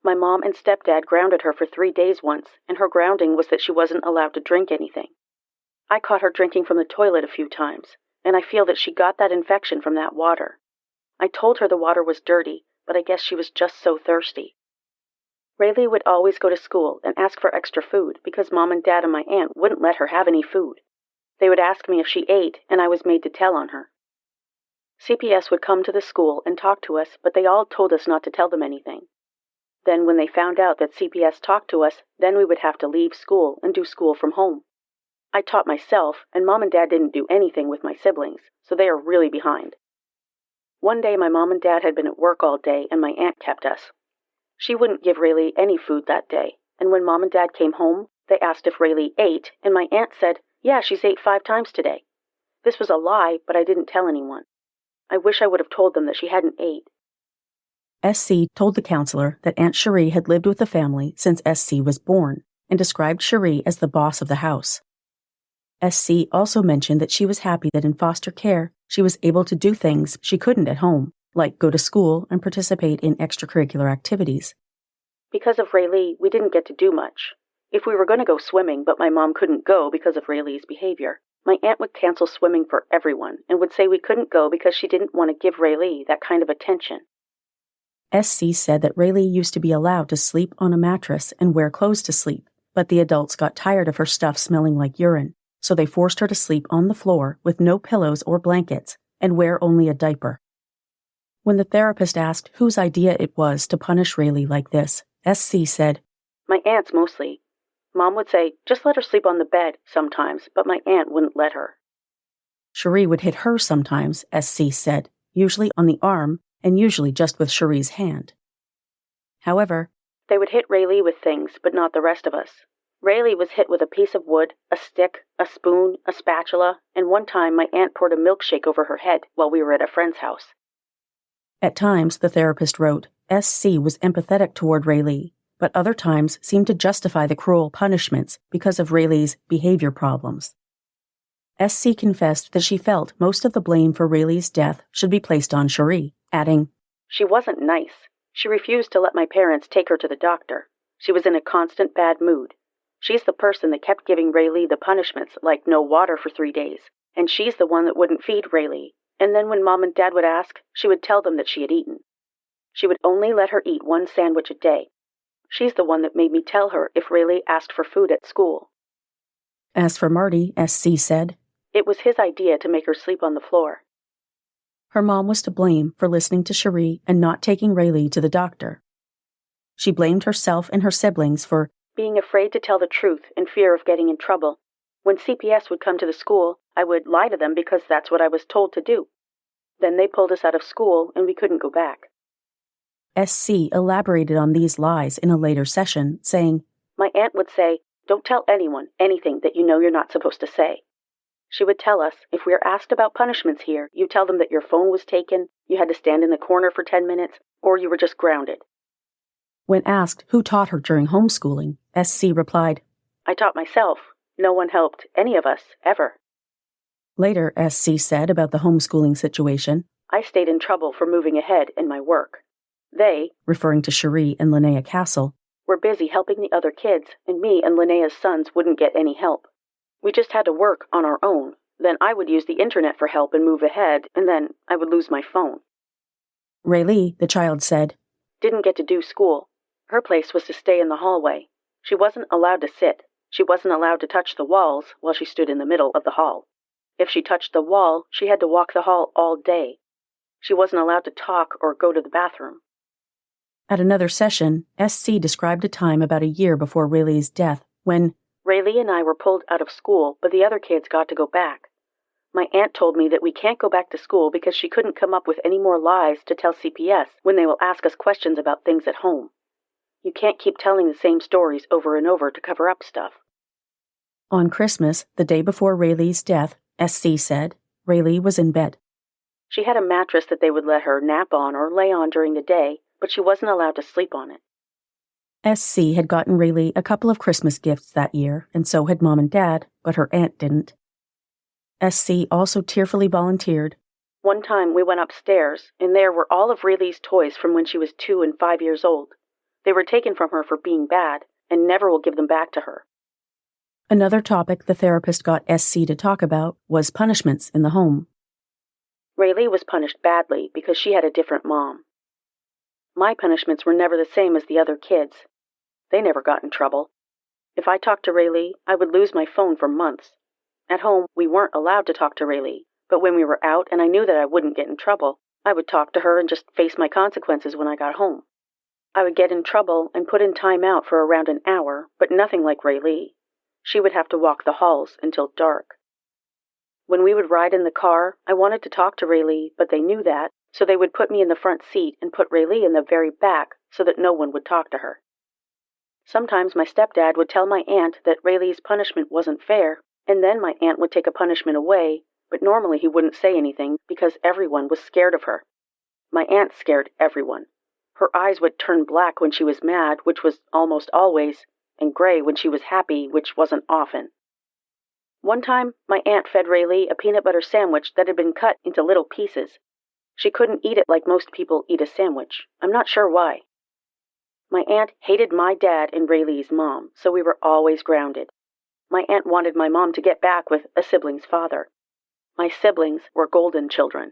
Speaker 1: My mom and stepdad grounded her for 3 days once, and her grounding was that she wasn't allowed to drink anything. I caught her drinking from the toilet a few times, and I feel that she got that infection from that water. I told her the water was dirty, but I guess she was just so thirsty. Raylee would always go to school and ask for extra food because Mom and Dad and my aunt wouldn't let her have any food. They would ask me if she ate, and I was made to tell on her. CPS would come to the school and talk to us, but they all told us not to tell them anything. Then when they found out that CPS talked to us, then we would have to leave school and do school from home. I taught myself, and Mom and Dad didn't do anything with my siblings, so they are really behind. One day my Mom and Dad had been at work all day, and my aunt kept us. She wouldn't give Raylee any food that day, and when Mom and Dad came home, they asked if Raylee ate, and my aunt said, "Yeah, she's ate 5 times today." This was a lie, but I didn't tell anyone. I wish I would have told them that she hadn't ate. SC told the counselor that Aunt Sherie had lived with the family since SC was born, and described Sherie as the boss of the house. SC also mentioned that she was happy that in foster care, she was able to do things she couldn't at home, like go to school and participate in extracurricular activities. Because of Raylee, we didn't get to do much. If we were going to go swimming, but my mom couldn't go because of Raylee's behavior, my aunt would cancel swimming for everyone and would say we couldn't go because she didn't want to give Raylee that kind of attention.
Speaker 3: SC said that Raylee used to be allowed to sleep on a mattress and wear clothes to sleep, but the adults got tired of her stuff smelling like urine, so they forced her to sleep on the floor with no pillows or blankets and wear only a diaper. When the therapist asked whose idea it was to punish Raylee like this, SC said,
Speaker 1: My aunt's mostly. Mom would say, just let her sleep on the bed sometimes, but my aunt wouldn't let her.
Speaker 3: Sherie would hit her sometimes, SC said, usually on the arm and usually just with Cherie's hand. However,
Speaker 1: they would hit Raylee with things, but not the rest of us. Raylee was hit with a piece of wood, a stick, a spoon, a spatula, and one time my aunt poured a milkshake over her head while we were at a friend's house.
Speaker 3: At times, the therapist wrote, SC was empathetic toward Raylee, but other times seemed to justify the cruel punishments because of Raylee's behavior problems. SC confessed that she felt most of the blame for Raylee's death should be placed on Sherie, adding,
Speaker 1: She wasn't nice. She refused to let my parents take her to the doctor. She was in a constant bad mood. She's the person that kept giving Raylee the punishments, like no water for 3 days, and she's the one that wouldn't feed Raylee. And then when Mom and Dad would ask, she would tell them that she had eaten. She would only let her eat 1 sandwich a day. She's the one that made me tell her if Raylee asked for food at school.
Speaker 3: As for Marty, SC said,
Speaker 1: It was his idea to make her sleep on the floor.
Speaker 3: Her mom was to blame for listening to Sherie and not taking Raylee to the doctor. She blamed herself and her siblings for
Speaker 1: being afraid to tell the truth in fear of getting in trouble. When CPS would come to the school, I would lie to them because that's what I was told to do. Then they pulled us out of school and we couldn't go back.
Speaker 3: SC elaborated on these lies in a later session, saying,
Speaker 1: My aunt would say, Don't tell anyone anything that you know you're not supposed to say. She would tell us, if we are asked about punishments here, you tell them that your phone was taken, you had to stand in the corner for 10 minutes, or you were just grounded.
Speaker 3: When asked who taught her during homeschooling, SC replied,
Speaker 1: I taught myself. No one helped any of us, ever.
Speaker 3: Later, SC said about the homeschooling situation,
Speaker 1: I stayed in trouble for moving ahead in my work. They,
Speaker 3: referring to Sherie and Linnea Castle,
Speaker 1: were busy helping the other kids, and me and Linnea's sons wouldn't get any help. We just had to work on our own. Then I would use the internet for help and move ahead, and then I would lose my phone.
Speaker 3: Raylee, the child said,
Speaker 1: didn't get to do school. Her place was to stay in the hallway. She wasn't allowed to sit. She wasn't allowed to touch the walls while she stood in the middle of the hall. If she touched the wall, she had to walk the hall all day. She wasn't allowed to talk or go to the bathroom.
Speaker 3: At another session, SC described a time about a year before Raylee's death when
Speaker 1: Raylee and I were pulled out of school, but the other kids got to go back. My aunt told me that we can't go back to school because she couldn't come up with any more lies to tell CPS when they will ask us questions about things at home. You can't keep telling the same stories over and over to cover up stuff.
Speaker 3: On Christmas, the day before Raylee's death, SC said, Raylee was in bed.
Speaker 1: She had a mattress that they would let her nap on or lay on during the day, but she wasn't allowed to sleep on it.
Speaker 3: SC had gotten Raylee a couple of Christmas gifts that year, and so had Mom and Dad, but her aunt didn't. SC also tearfully volunteered.
Speaker 1: One time we went upstairs, and there were all of Raylee's toys from when she was 2 and 5 years old. They were taken from her for being bad, and never will give them back to her.
Speaker 3: Another topic the therapist got SC to talk about was punishments in the home.
Speaker 1: Raylee was punished badly because she had a different mom. My punishments were never the same as the other kids. They never got in trouble. If I talked to Raylee, I would lose my phone for months. At home, we weren't allowed to talk to Raylee, but when we were out and I knew that I wouldn't get in trouble, I would talk to her and just face my consequences when I got home. I would get in trouble and put in time out for around an hour, but nothing like Raylee. She would have to walk the halls until dark. When we would ride in the car, I wanted to talk to Raylee, but they knew that, so they would put me in the front seat and put Raylee in the very back so that no one would talk to her. Sometimes my stepdad would tell my aunt that Raylee's punishment wasn't fair, and then my aunt would take a punishment away, but normally he wouldn't say anything because everyone was scared of her. My aunt scared everyone. Her eyes would turn black when she was mad, which was almost always, and gray when she was happy, which wasn't often. One time, my aunt fed Raylee a peanut butter sandwich that had been cut into little pieces. She couldn't eat it like most people eat a sandwich. I'm not sure why.
Speaker 3: My aunt hated my dad and Raylee's mom, so we were always grounded. My aunt wanted my mom to get back with a sibling's father. My siblings were golden children.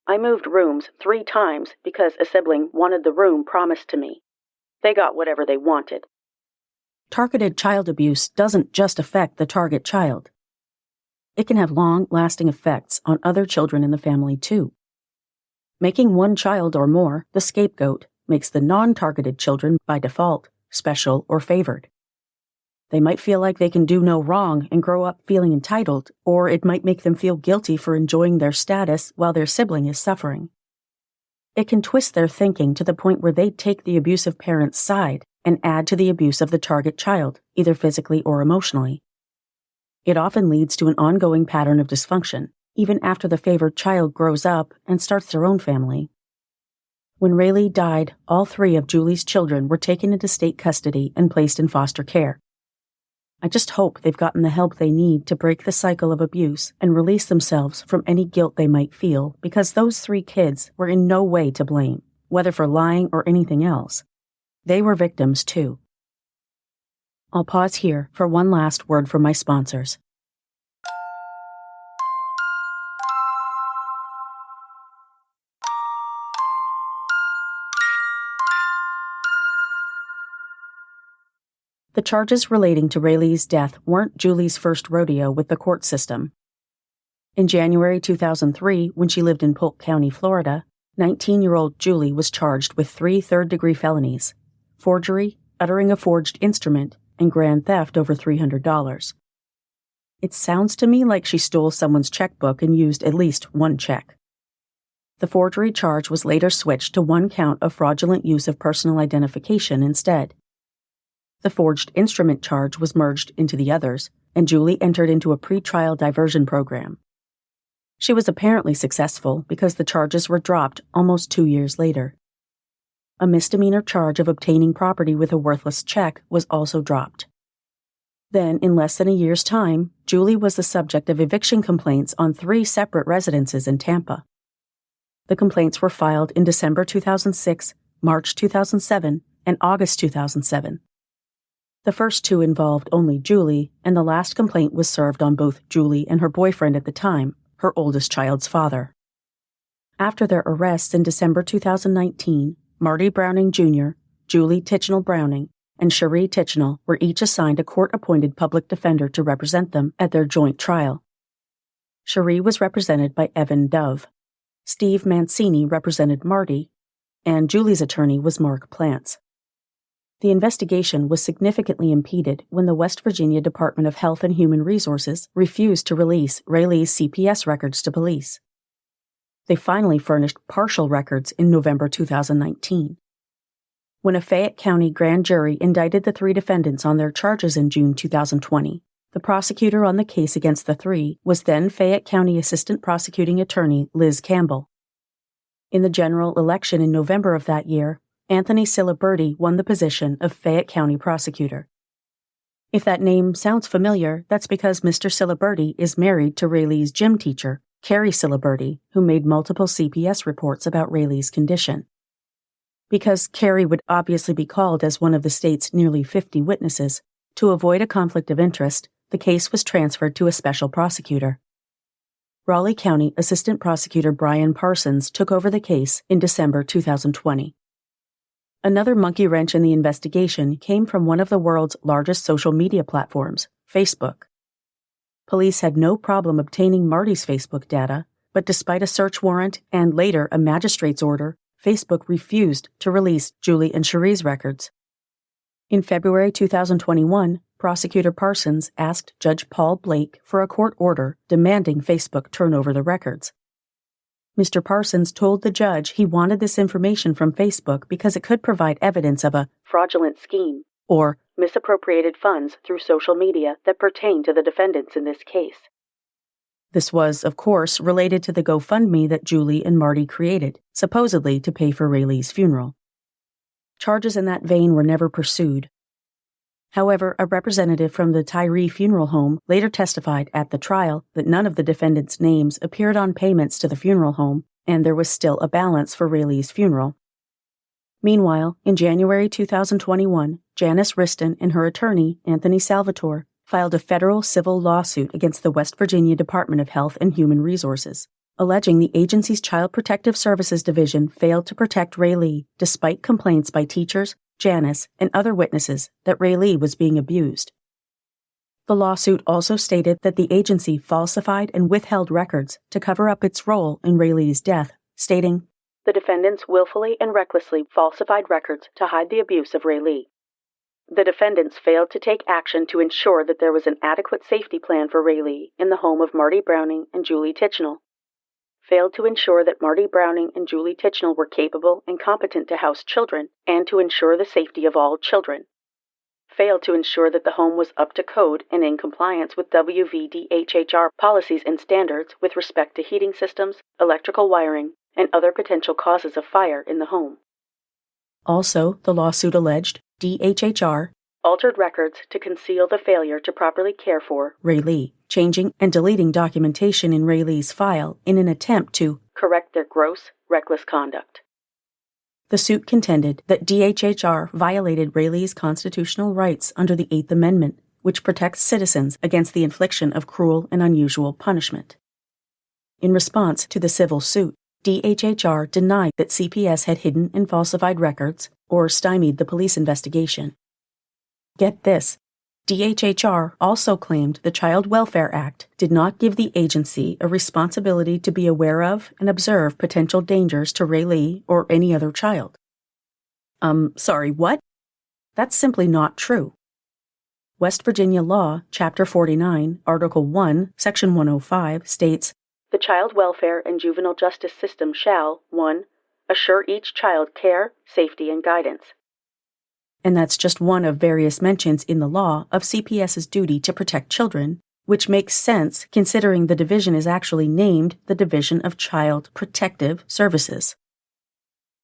Speaker 3: I moved rooms 3 times because a sibling wanted the room promised to me. They got whatever they wanted.
Speaker 1: Targeted child abuse doesn't just affect the target child. It can have long-lasting effects on other children in the family, too. Making one child or more the scapegoat makes the non-targeted children, by default, special or favored. They might feel like they can do no wrong and grow up feeling entitled, or it might make them feel guilty for enjoying their status while their sibling is suffering. It can twist their thinking to the point where they take the abusive parent's side and add to the abuse of the target child, either physically or emotionally. It often leads to an ongoing pattern of dysfunction, even after the favored child grows up and starts their own family. When Raylee died, all 3 of Julie's children were taken into state custody and placed in foster care. I just hope they've gotten the help they need to break the cycle of abuse and release themselves from any guilt they might feel, because those 3 kids were in no way to blame, whether for lying or anything else. They were victims too. I'll pause here for one last word from my sponsors. The charges relating to Raylee's death weren't Julie's first rodeo with the court system. In January 2003, when she lived in Polk County, Florida, 19-year-old Julie was charged with 3 third-degree felonies: forgery, uttering a forged instrument, and grand theft over $300. It sounds to me like she stole someone's checkbook and used at least one check. The forgery charge was later switched to 1 count of fraudulent use of personal identification instead. The forged instrument charge was merged into the others, and Julie entered into a pre-trial diversion program. She was apparently successful because the charges were dropped almost 2 years later. A misdemeanor charge of obtaining property with a worthless check was also dropped. Then, in less than a year's time, Julie was the subject of eviction complaints on 3 separate residences in Tampa. The complaints were filed in December 2006, March 2007, and August 2007. The first 2 involved only Julie, and the last complaint was served on both Julie and her boyfriend at the time, her oldest child's father. After their arrests in December 2019, Marty Browning Jr., Julie Titchenell Browning, and Sherie Titchenell were each assigned a court-appointed public defender to represent them at their joint trial. Sherie was represented by Evan Dove. Steve Mancini represented Marty, and Julie's attorney was Mark Plants. The investigation was significantly impeded when the West Virginia Department of Health and Human Resources refused to release Raylee's CPS records to police. They finally furnished partial records in November 2019. When a Fayette County grand jury indicted the 3 defendants on their charges in June 2020, the prosecutor on the case against the 3 was then Fayette County Assistant Prosecuting Attorney Liz Campbell. In the general election in November of that year, Anthony Ciliberti won the position of Fayette County Prosecutor. If that name sounds familiar, that's because Mr. Ciliberti is married to Raylee's gym teacher, Carrie Ciliberti, who made multiple CPS reports about Raylee's condition. Because Carrie would obviously be called as one of the state's nearly 50 witnesses, to avoid a conflict of interest, the case was transferred to a special prosecutor. Raleigh County Assistant Prosecutor Brian Parsons took over the case in December 2020. Another monkey wrench in the investigation came from one of the world's largest social media platforms, Facebook. Police had no problem obtaining Marty's Facebook data, but despite a search warrant and later a magistrate's order, Facebook refused to release Julie and Sherie's records. In February 2021, Prosecutor Parsons asked Judge Paul Blake for a court order demanding Facebook turn over the records. Mr. Parsons told the judge he wanted this information from Facebook because it could provide evidence of a fraudulent scheme or misappropriated funds through social media that pertain to the defendants in this case. This was, of course, related to the GoFundMe that Julie and Marty created, supposedly to pay for Raylee's funeral. Charges in that vein were never pursued. However, a representative from the Tyree Funeral Home later testified at the trial that none of the defendants' names appeared on payments to the funeral home, and there was still a balance for Raylee's funeral.
Speaker 3: Meanwhile, in January 2021, Janice Riston and her attorney, Anthony Salvatore, filed a federal civil lawsuit against the West Virginia Department of Health and Human Resources, alleging the agency's Child Protective Services Division failed to protect Raylee despite complaints by teachers, Janice, and other witnesses that Raylee was being abused. The lawsuit also stated that the agency falsified and withheld records to cover up its role in Raylee's death, stating, "The defendants willfully and recklessly falsified records to hide the abuse of Raylee. The defendants failed to take action to ensure that there was an adequate safety plan for Raylee in the home of Marty Browning and Sherie Titchenell. Failed to ensure that Marty Browning and Sherie Titchenell were capable and competent to house children and to ensure the safety of all children. Failed to ensure that the home was up to code and in compliance with WVDHHR policies and standards with respect to heating systems, electrical wiring, and other potential causes of fire in the home." Also, the lawsuit alleged DHHR altered records to conceal the failure to properly care for Raylee, changing and deleting documentation in Raylee's file in an attempt to correct their gross, reckless conduct. The suit contended that DHHR violated Raylee's constitutional rights under the Eighth Amendment, which protects citizens against the infliction of cruel and unusual punishment. In response to the civil suit, DHHR denied that CPS had hidden and falsified records or stymied the police investigation. Get this, DHHR also claimed the Child Welfare Act did not give the agency a responsibility to be aware of and observe potential dangers to Raylee or any other child. Sorry, what? That's simply not true. West Virginia Law, Chapter 49, Article 1, Section 105 states, "The child welfare and juvenile justice system shall, 1. Assure each child care, safety, and guidance." And that's just one of various mentions in the law of CPS's duty to protect children, which makes sense considering the division is actually named the Division of Child Protective Services.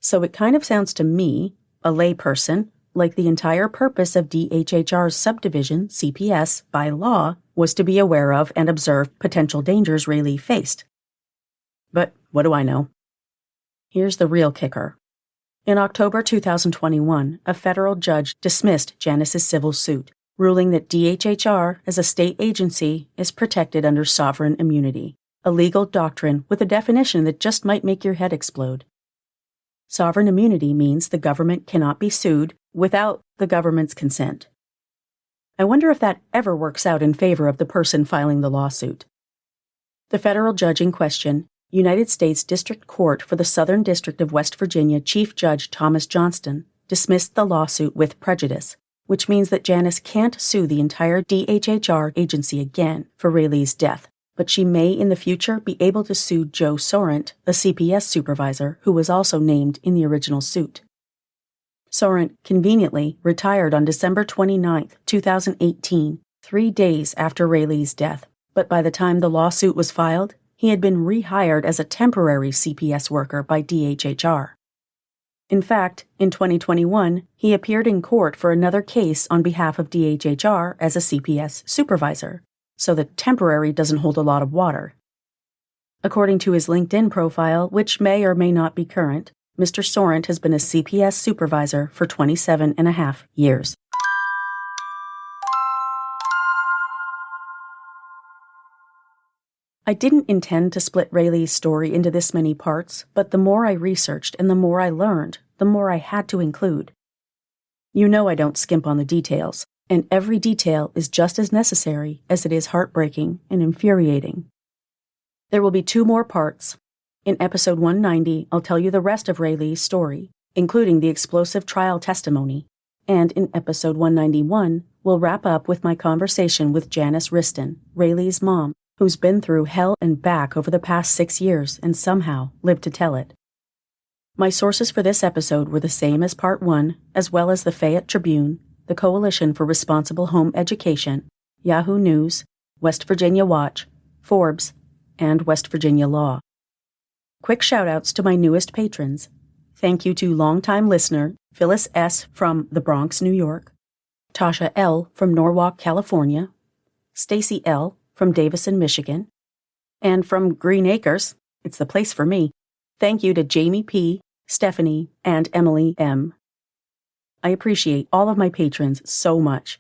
Speaker 3: So it kind of sounds to me, a layperson, like the entire purpose of DHHR's subdivision, CPS, by law, was to be aware of and observe potential dangers Raylee faced. But what do I know? Here's the real kicker. In October 2021, a federal judge dismissed Janice's civil suit, ruling that DHHR, as a state agency, is protected under sovereign immunity, a legal doctrine with a definition that just might make your head explode. Sovereign immunity means the government cannot be sued without the government's consent. I wonder if that ever works out in favor of the person filing the lawsuit. The federal judge in question, United States District Court for the Southern District of West Virginia Chief Judge Thomas Johnston, dismissed the lawsuit with prejudice, which means that Janice can't sue the entire DHHR agency again for Raylee's death, but she may in the future be able to sue Joe Sorrent, a CPS supervisor who was also named in the original suit. Sorrent conveniently retired on December 29, 2018, 3 days after Raylee's death, but by the time the lawsuit was filed, he had been rehired as a temporary CPS worker by DHHR. In fact, in 2021, he appeared in court for another case on behalf of DHHR as a CPS supervisor, so that temporary doesn't hold a lot of water. According to his LinkedIn profile, which may or may not be current, Mr. Sorrent has been a CPS supervisor for 27.5 years. I didn't intend to split Raylee's story into this many parts, but the more I researched and the more I learned, the more I had to include. You know I don't skimp on the details, and every detail is just as necessary as it is heartbreaking and infuriating. There will be 2 more parts. In episode 190, I'll tell you the rest of Raylee's story, including the explosive trial testimony, and in episode 191, we'll wrap up with my conversation with Janice Riston, Raylee's mom, who's been through hell and back over the past 6 years and somehow lived to tell it. My sources for this episode were the same as part 1, as well as the Fayette Tribune, the Coalition for Responsible Home Education, Yahoo News, West Virginia Watch, Forbes, and West Virginia Law. Quick shout-outs to my newest patrons. Thank you to longtime listener Phyllis S. from the Bronx, New York, Tasha L. from Norwalk, California, Stacy L. from Davison, Michigan, and from Green Acres, it's the place for me, thank you to Jamie P., Stephanie, and Emily M. I appreciate all of my patrons so much.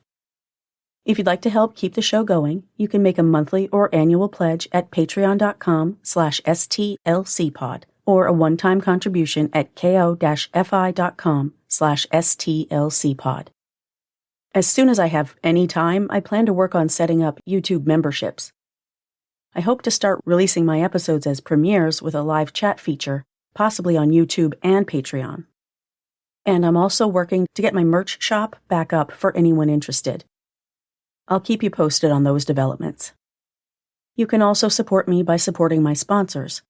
Speaker 3: If you'd like to help keep the show going, you can make a monthly or annual pledge at patreon.com/stlcpod or a one-time contribution at ko-fi.com/stlcpod. As soon as I have any time, I plan to work on setting up YouTube memberships. I hope to start releasing my episodes as premieres with a live chat feature, possibly on YouTube and Patreon. And I'm also working to get my merch shop back up for anyone interested. I'll keep you posted on those developments. You can also support me by supporting my sponsors.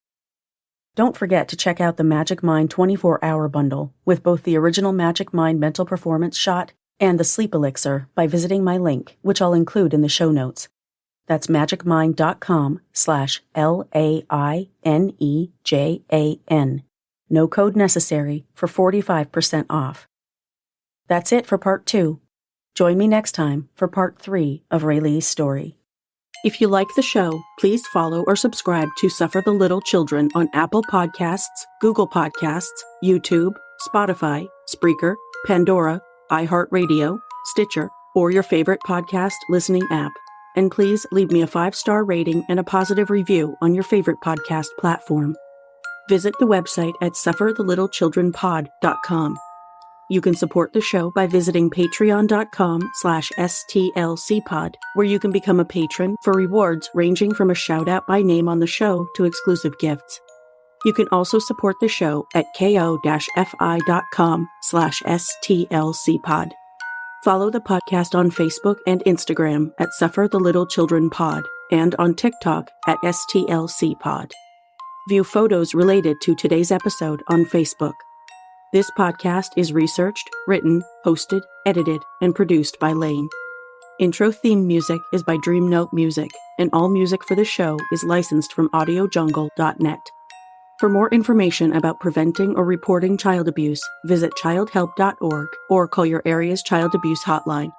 Speaker 3: Don't forget to check out the Magic Mind 24-hour bundle with both the original Magic Mind mental performance shot and the sleep elixir by visiting my link, which I'll include in the show notes. That's magicmind.com/LAINEJAN. No code necessary for 45% off. That's it for part 2. Join me next time for part 3 of Raylee's story. If you like the show, please follow or subscribe to Suffer the Little Children on Apple Podcasts, Google Podcasts, YouTube, Spotify, Spreaker, Pandora, iHeartRadio, Stitcher, or your favorite podcast listening app. And please leave me a 5-star rating and a positive review on your favorite podcast platform. Visit the website at sufferthelittlechildrenpod.com. You can support the show by visiting patreon.com/stlcpod, where you can become a patron for rewards ranging from a shout-out by name on the show to exclusive gifts. You can also support the show at ko-fi.com/stlcpod. Follow the podcast on Facebook and Instagram at Suffer the Little Children Pod and on TikTok at stlcpod. View photos related to today's episode on Facebook. This podcast is researched, written, hosted, edited, and produced by Lane. Intro theme music is by Dream Note Music, and all music for the show is licensed from audiojungle.net. For more information about preventing or reporting child abuse, visit childhelp.org or call your area's child abuse hotline.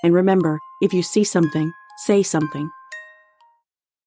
Speaker 3: And remember, if you see something, say something.